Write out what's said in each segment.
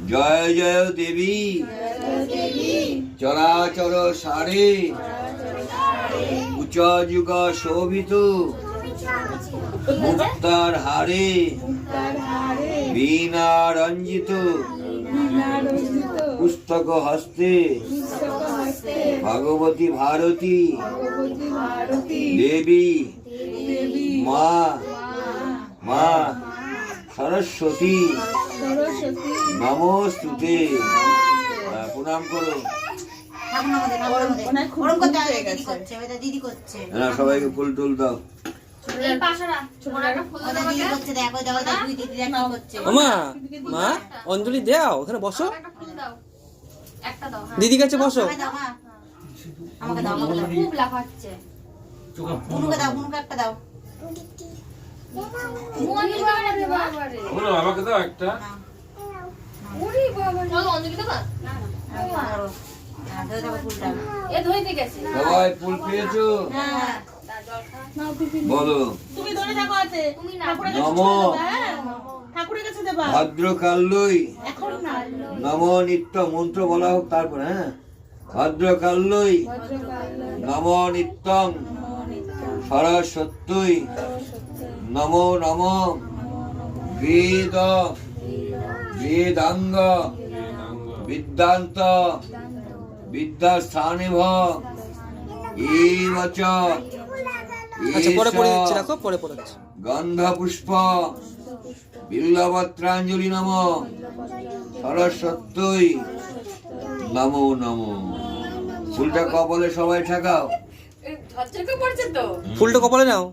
জয় জয় দেবী চরাচর সারে উচ্চ যুগ শোভিত মুক্তার হারে বীণা রঞ্জিত পুস্তক হস্তে ভগবতী ভারতী দেবী মা মা সরস্বতী নমস্তুতে। প্রণাম করো। সবাইকে ফুল টুল দাও। মা অঞ্জলি দাও, ওখানে বসো, দিদি কাছে বসো। আমাকে দাও, খুব লাফাচ্ছে। একটা দাও। আমাকে দাও একটা। সবাই ফুল পেয়েছো? বলো নমো ভদ্রকাল্যই নম নিত্য মন্ত্র বলা হোক তারপর। হ্যাঁ, ভদ্রকাল্যই নম নিত্যং সরস্বত্যই নমো নম বেদ বেদাঙ্গ বিদ্যান্ত বিদ্যাস্থানিভ এবচ আচ্ছা, পরে পড়ে দিচ্ছি, রাখো, পরে পড়ে দিচ্ছি। গন্ধ পুষ্প বিল্লপত্রাঞ্জলি নম সরস্বত্যই নমো নমো। ফুলটা কপালে সবাই ঠেকাও। ফুলটা কপালে নাও,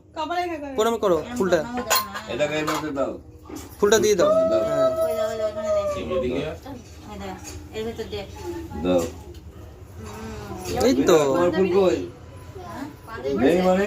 প্রণাম করো। ফুলটা এটাকে এর মধ্যে দাও, ফুলটা দিয়ে দাও। দাও হ্যাঁ, দাও। এই তো। তোমার ফুল কই? নেই মানে